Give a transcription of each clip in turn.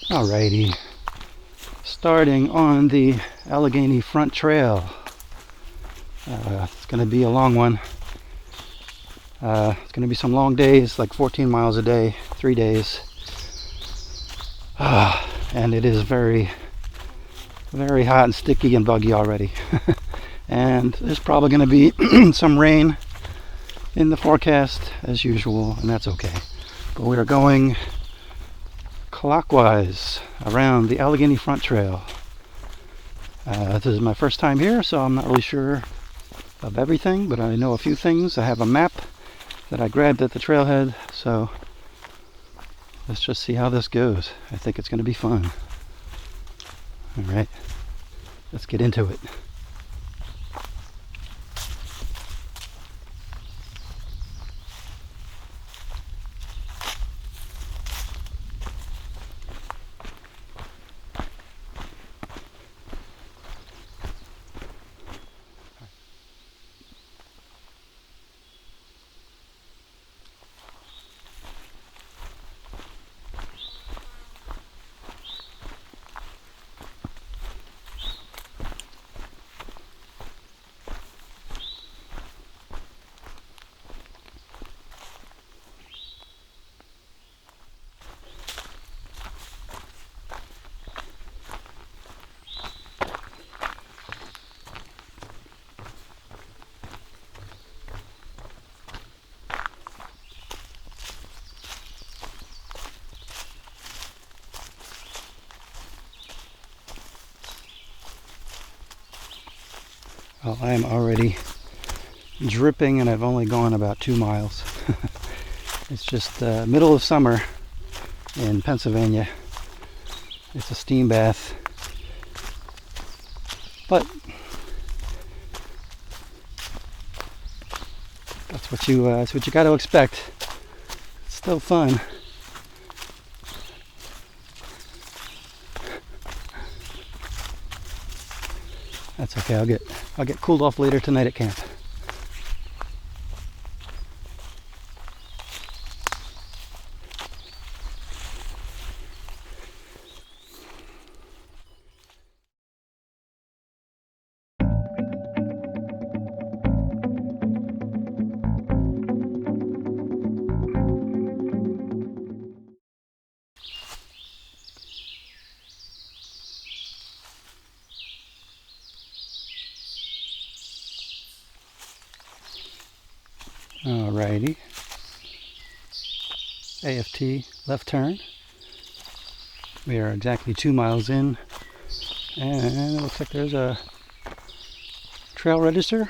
Alrighty, starting on the Allegheny Front Trail. It's going to be a long one. It's going to be some long days, like 14 miles a day, 3 days. And it is very, very hot and sticky and buggy already. And there's probably going to be some rain in the forecast as usual, and that's okay. But we are going clockwise around the Allegheny Front Trail. This is my first time here, so I'm not really sure of everything, but I know a few things. I have a map that I grabbed at the trailhead, so let's just see how this goes. I think it's going to be fun. Alright, let's get into it. Well, I am already dripping and I've only gone about 2 miles. It's just middle of summer in Pennsylvania. It's a steam bath. But that's what you got to expect. It's still fun. That's okay. I'll get cooled off later tonight at camp. Alrighty. AFT left turn. We are exactly 2 miles in, and it looks like there's a trail register.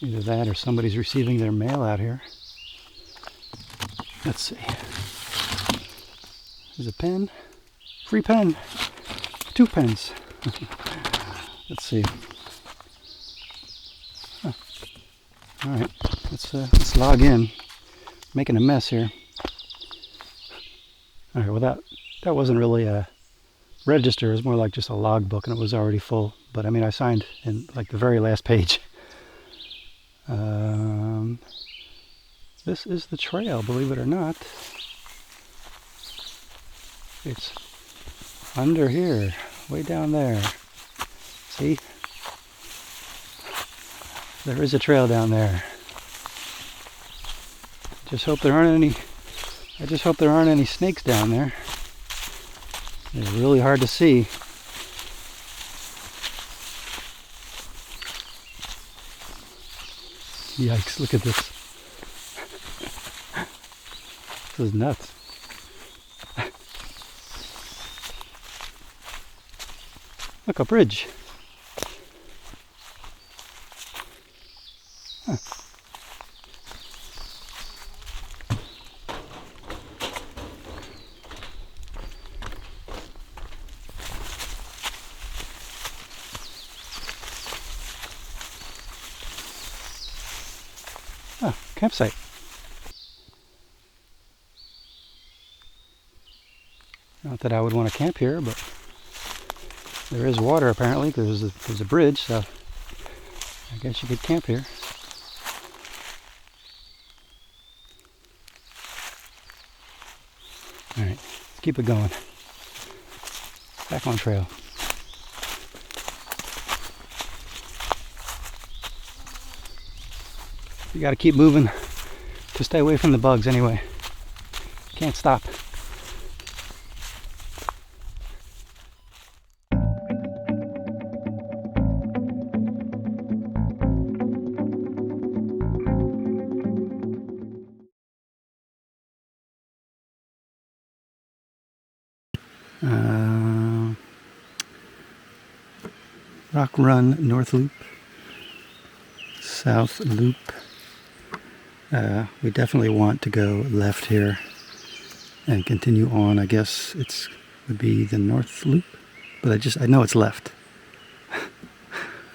Either that or somebody's receiving their mail out here. Let's see. There's a pen. Free pen. 2 pens. Let's see. Alright, let's log in. Making a mess here. Alright, well that wasn't really a register, it was more like just a log book, and it was already full. But I mean, I signed in like the very last page. This is the trail, believe it or not. It's under here, way down there. See? There is a trail down there. I just hope there aren't any snakes down there. They're really hard to see. Yikes, look at this. This is nuts. Look, a bridge. Huh. Oh, campsite. Not that I would want to camp here, but there is water apparently. There's a bridge, so I guess you could camp here. Alright, let's keep it going. Back on trail. You gotta keep moving to stay away from the bugs anyway. Can't stop. Rock Run North Loop, South Loop. We definitely want to go left here and continue on. I guess it would be the North Loop, but I know it's left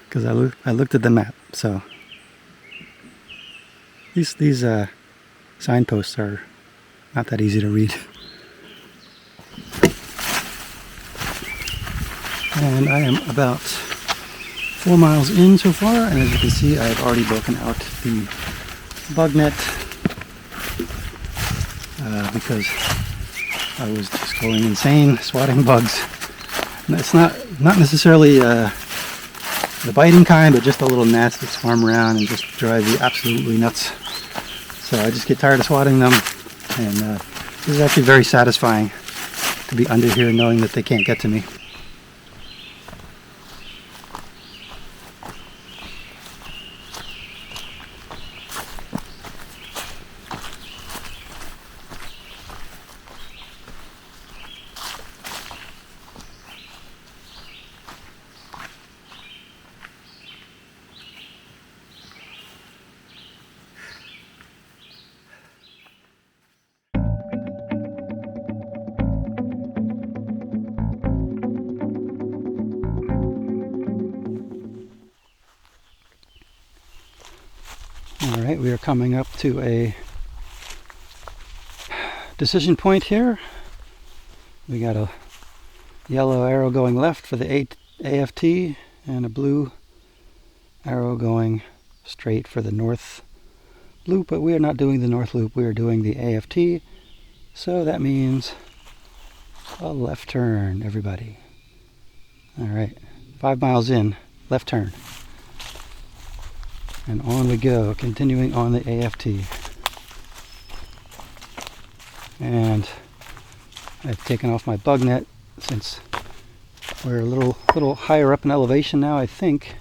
because I looked at the map. So these signposts are not that easy to read. And I am about 4 miles in so far, and as you can see, I have already broken out the bug net because I was just going insane swatting bugs. And it's not necessarily the biting kind, but just the little gnats that swarm around and just drive you absolutely nuts. So I just get tired of swatting them, and this is actually very satisfying to be under here knowing that they can't get to me. Alright, we are coming up to a decision point here. We got a yellow arrow going left for the AFT and a blue arrow going straight for the north loop, but we are not doing the north loop, we are doing the AFT, so that means a left turn, everybody. Alright, 5 miles in, left turn. And on we go, continuing on the AFT. And I've taken off my bug net since we're a little higher up in elevation now, I think.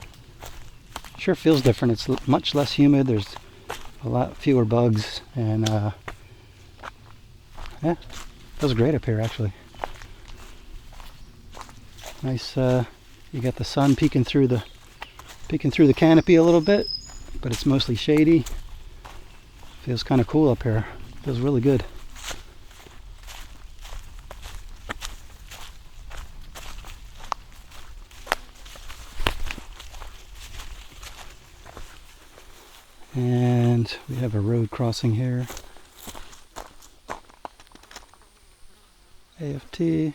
Sure feels different. It's much less humid. There's a lot fewer bugs, and yeah, feels great up here actually. Nice. You got the sun peeking through the canopy a little bit, but it's mostly shady. Feels kind of cool up here. Feels really good. And we have a road crossing here. AFT.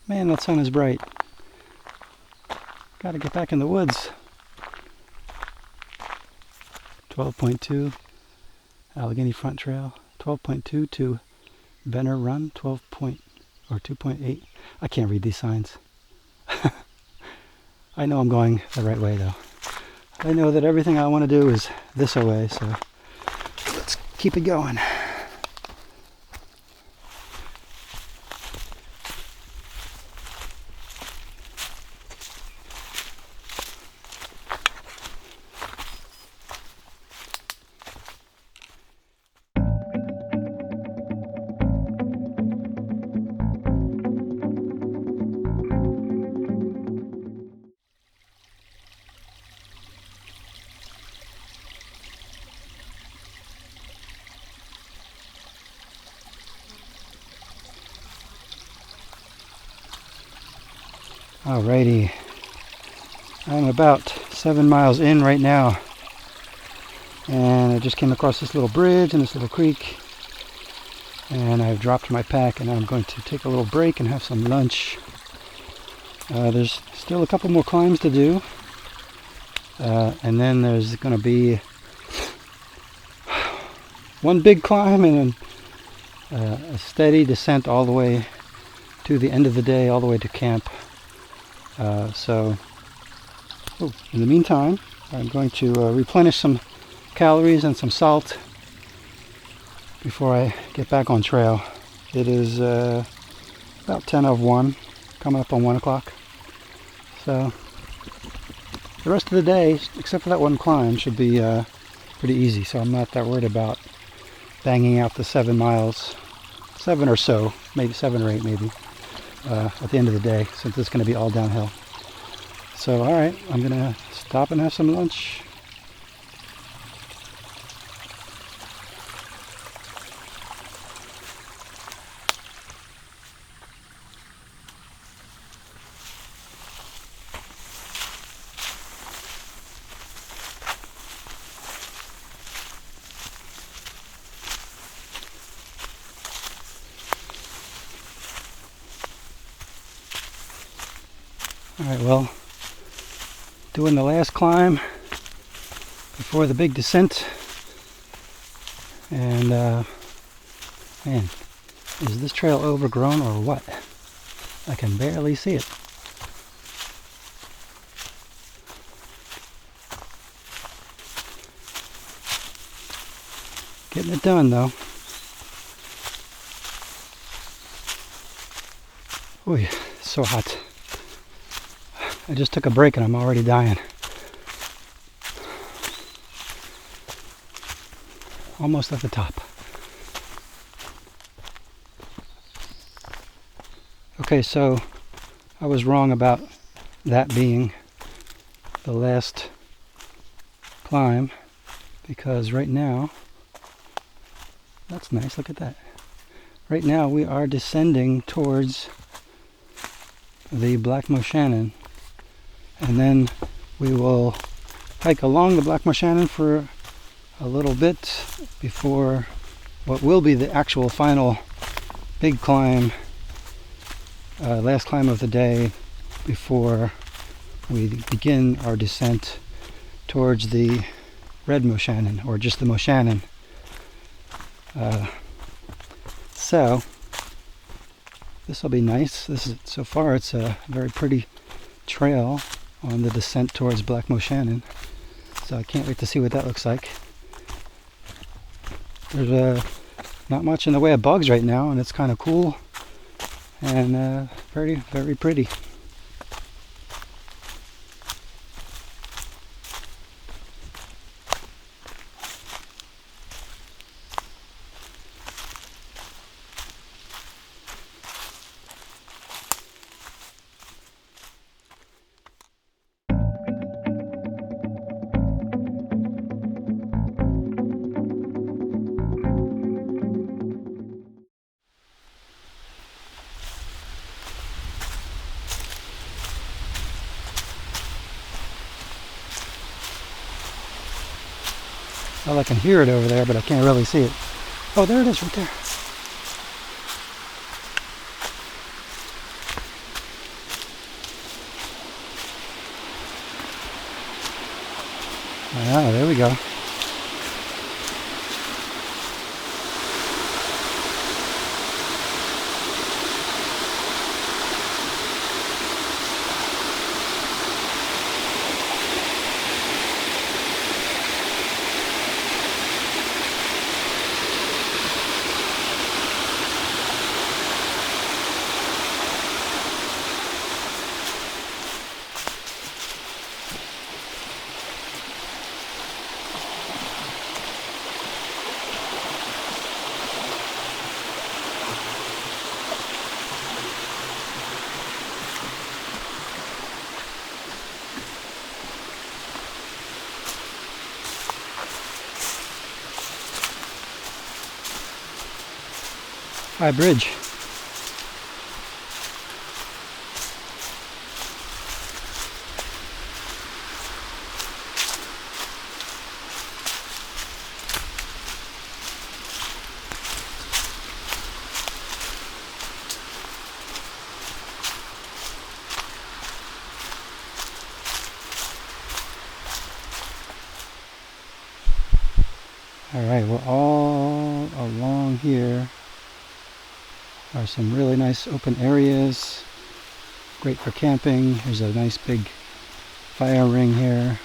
Man, that sun is bright. Gotta get back in the woods. 12.2 Allegheny Front Trail, 12.2 to Benner Run, 2.8. I can't read these signs. I know I'm going the right way though. I know that everything I want to do is this way, so let's keep it going. Alrighty, I'm about 7 miles in right now, and I just came across this little bridge and this little creek, and I've dropped my pack, and I'm going to take a little break and have some lunch. There's still a couple more climbs to do, and then there's going to be one big climb and a steady descent all the way to the end of the day, all the way to camp. So in the meantime, I'm going to replenish some calories and some salt before I get back on trail. It is about 10 of 1, coming up on 1 o'clock. So the rest of the day, except for that one climb, should be pretty easy. So I'm not that worried about banging out the 7 miles, 7 or so, maybe 7 or 8 maybe, at the end of the day, since it's going to be all downhill. So alright, I'm going to stop and have some lunch. Alright, well, doing the last climb before the big descent, and man, is this trail overgrown or what? I can barely see it. Getting it done though. Ooh, it's so hot. I just took a break and I'm already dying. Almost at the top. Okay, so I was wrong about that being the last climb, because right now, that's nice, look at that. Right now we are descending towards the Black Moshannon, and then we will hike along the Black Moshannon for a little bit before what will be the actual final big climb, last climb of the day, before we begin our descent towards the Red Moshannon, or just the Moshannon. So this will be nice. So far it's a very pretty trail on the descent towards Black Moshannon, so I can't wait to see what that looks like. There's not much in the way of bugs right now, and it's kind of cool and very, very pretty. Well, I can hear it over there, but I can't really see it. Oh, there it is, right there. Ah, there we go. High bridge. All right, we're all along here are some really nice open areas. Great for camping. There's a nice big fire ring here.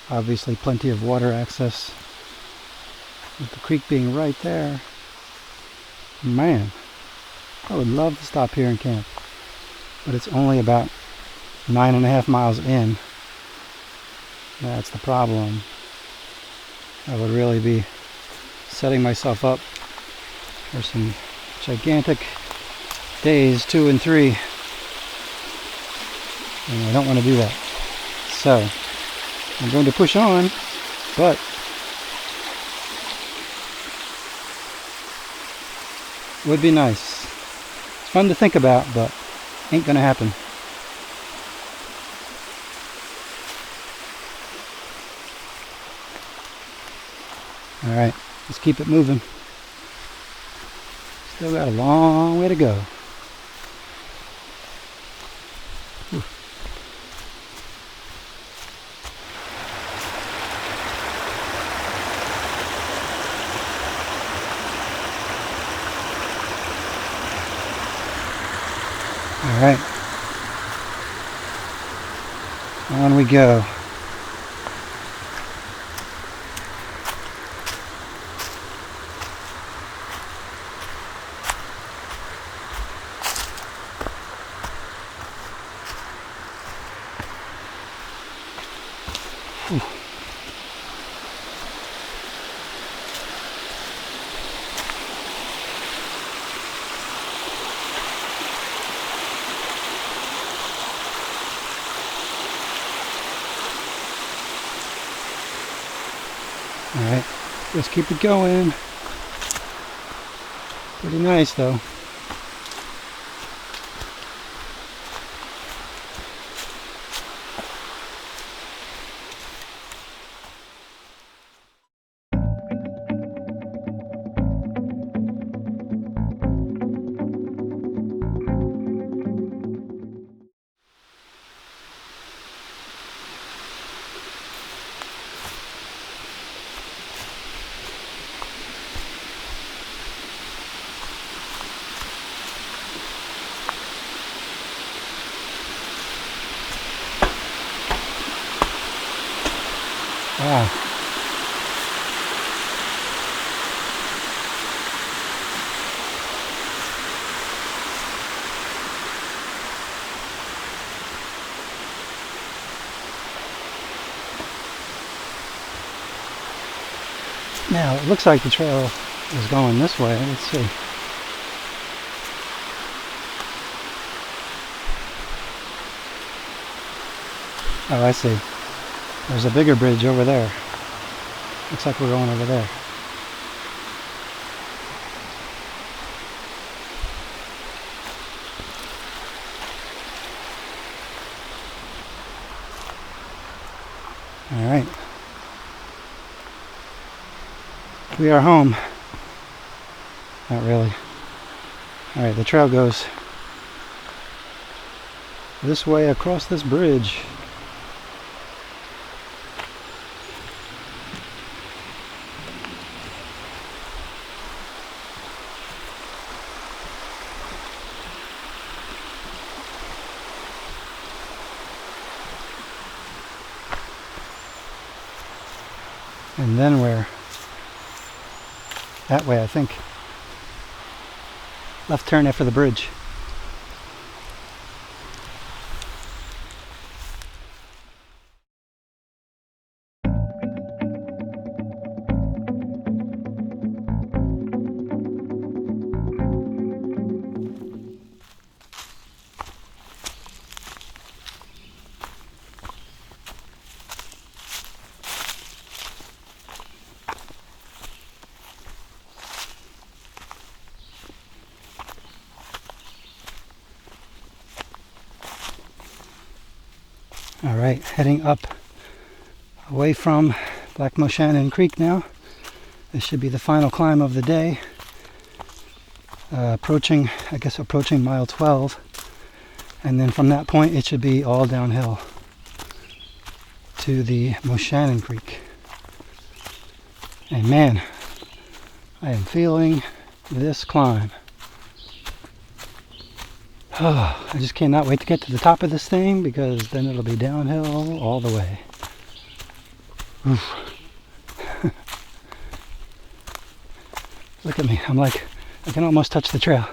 Obviously plenty of water access with the creek being right there. Man, I would love to stop here and camp, but it's only about 9.5 miles in. That's the problem. I would really be setting myself up for some gigantic days 2 and 3, and I don't want to do that. So I'm going to push on, but would be nice. It's fun to think about, but ain't gonna happen. Alright, let's keep it moving. Still got a long way to go. Whew. Alright, on we go. Alright, let's keep it going. Pretty nice though. Wow. Now, it looks like the trail is going this way. Let's see. Oh, I see. There's a bigger bridge over there. Looks like we're going over there. All right. We are home. Not really. All right, the trail goes this way across this bridge. And then we're that way, I think. Left turn after the bridge. All right, heading up away from Black Moshannon Creek now. This should be the final climb of the day. Approaching mile 12. And then from that point, it should be all downhill to the Moshannon Creek. And man, I am feeling this climb. Oh, I just cannot wait to get to the top of this thing because then it'll be downhill all the way. Oof. Look at me. I'm like, I can almost touch the trail.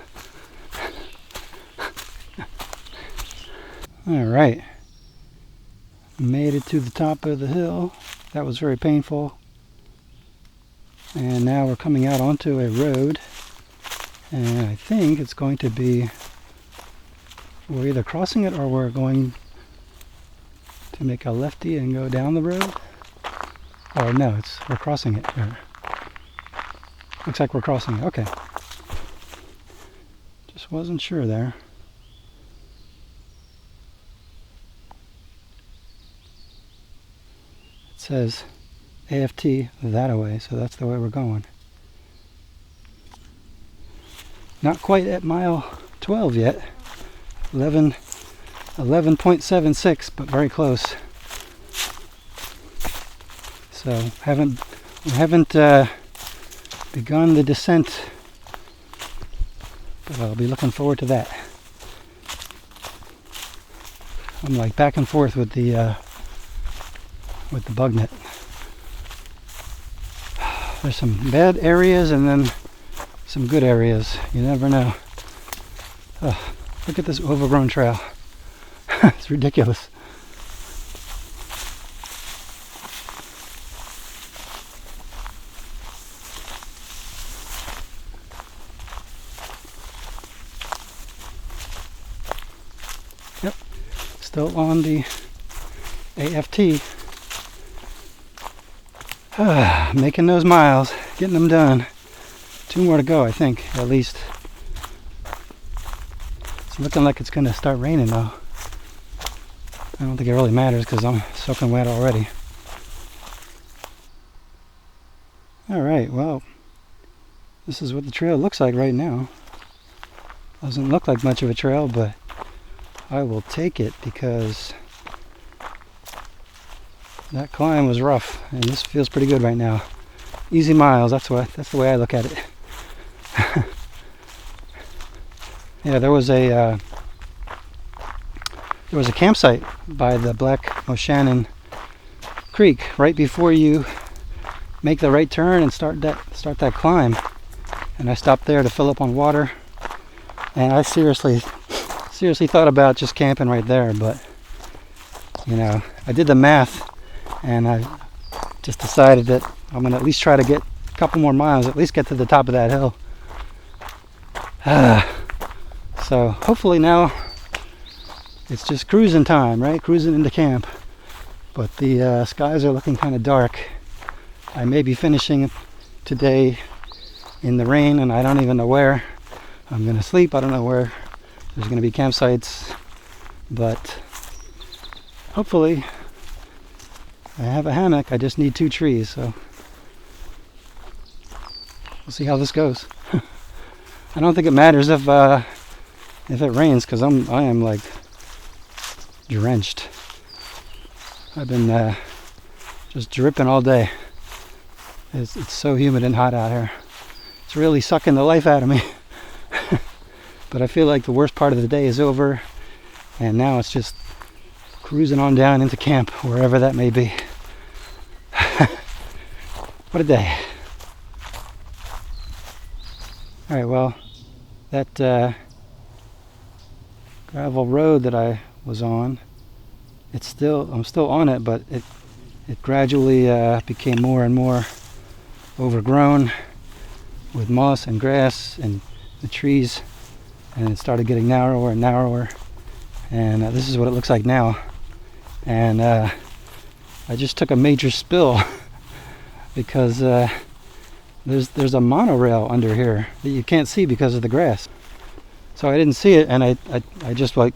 All right. Made it to the top of the hill. That was very painful. And now we're coming out onto a road. And I think it's going to be, we're either crossing it or we're going to make a lefty and go down the road. Oh no, we're crossing it here. Looks like we're crossing it. Okay. Just wasn't sure there. It says AFT that way, so that's the way we're going. Not quite at mile 12 yet. 11.76, but very close. So we haven't begun the descent, but I'll be looking forward to that. I'm like back and forth with the bug net. There's some bad areas and then some good areas. You never know. Oh, look at this overgrown trail. It's ridiculous. Yep, still on the AFT. Making those miles, getting them done. 2 more to go, I think, at least. It's looking like it's going to start raining though. I don't think it really matters because I'm soaking wet already. Alright, well, this is what the trail looks like right now. Doesn't look like much of a trail, but I will take it because that climb was rough, and this feels pretty good right now. Easy miles, that's the way I look at it. Yeah, there was a campsite by the Black Moshannon Creek right before you make the right turn and start that climb. And I stopped there to fill up on water. And I seriously thought about just camping right there, but you know, I did the math and I just decided that I'm gonna at least try to get a couple more miles, at least get to the top of that hill. So hopefully now it's just cruising time, right? Cruising into camp. But the skies are looking kind of dark. I may be finishing today in the rain, and I don't even know where I'm going to sleep. I don't know where there's going to be campsites. But hopefully I have a hammock. I just need 2 trees, so we'll see how this goes. I don't think it matters if it rains, because I am like drenched. I've been just dripping all day. It's so humid and hot out here. It's really sucking the life out of me. But I feel like the worst part of the day is over, and now it's just cruising on down into camp, wherever that may be. What a day. Alright, well, that gravel road that I was on, I'm still on it, but it gradually became more and more overgrown with moss and grass and the trees, and it started getting narrower and narrower, and this is what it looks like now. And I just took a major spill because there's a monorail under here that you can't see because of the grass. So I didn't see it, and I just like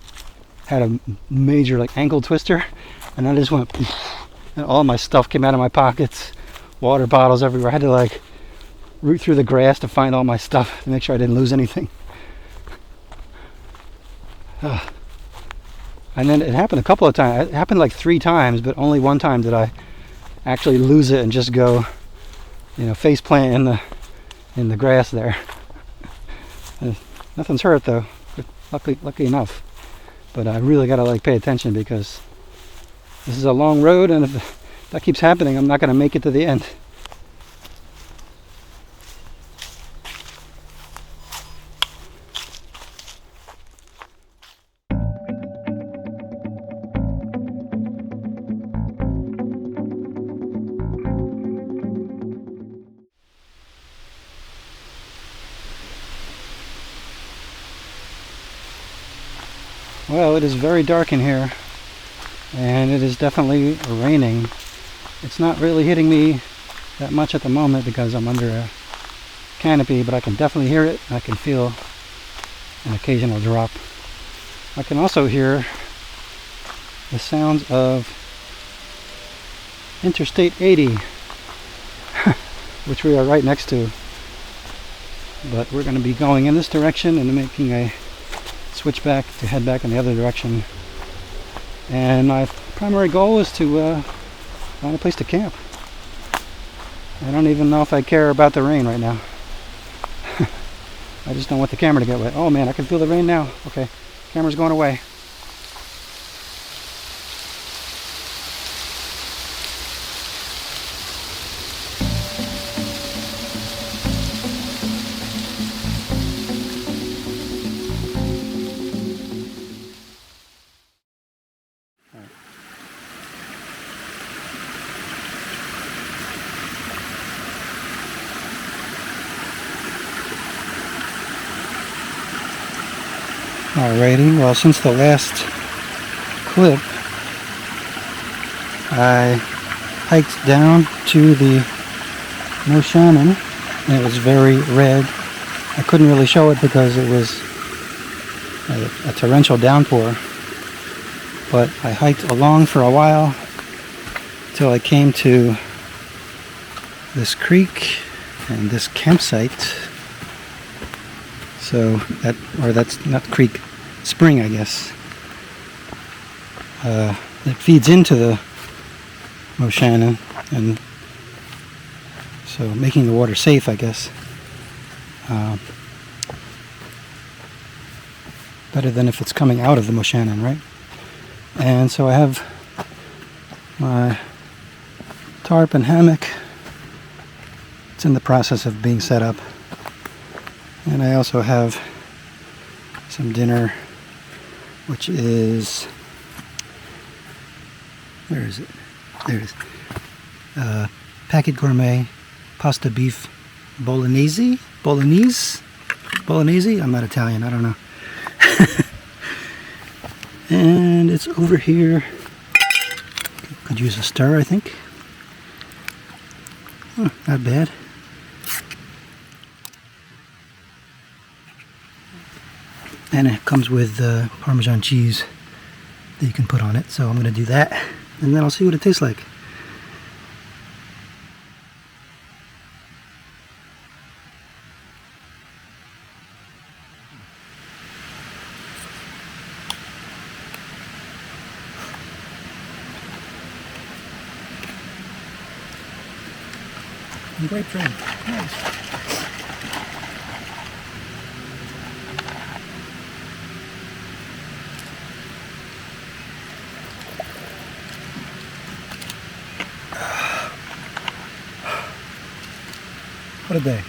had a major like ankle twister, and I just went, and all my stuff came out of my pockets, water bottles everywhere. I had to like root through the grass to find all my stuff to make sure I didn't lose anything. And then it happened a couple of times. It happened like 3 times, but only one time did I actually lose it and just go, face plant in the grass there. Nothing's hurt though, lucky enough. But I really gotta like pay attention because this is a long road, and if that keeps happening, I'm not gonna make it to the end. Well, it is very dark in here, and it is definitely raining. It's not really hitting me that much at the moment because I'm under a canopy, but I can definitely hear it. I can feel an occasional drop. I can also hear the sounds of Interstate 80, which we are right next to. But we're going to be going in this direction and making a switch back to head back in the other direction. And my primary goal is to find a place to camp. I don't even know if I care about the rain right now. I just don't want the camera to get wet. Oh man, I can feel the rain now. Okay, camera's going away. Alrighty, well, since the last clip, I hiked down to the Moshannon, and it was very red. I couldn't really show it because it was a torrential downpour, but I hiked along for a while till I came to this creek and this campsite. So that's not creek, spring, I guess. It feeds into the Moshannon, and so making the water safe, I guess. Better than if it's coming out of the Moshannon, right? And so I have my tarp and hammock. It's in the process of being set up. And I also have some dinner, which is, where is it? There it is. Packet Gourmet Pasta Beef Bolognese? Bolognese? I'm not Italian, I don't know. And it's over here. Could use a stir, I think. Oh, not bad. And it comes with Parmesan cheese that you can put on it. So I'm going to do that, and then I'll see what it tastes like. Great drink. Nice. What a day.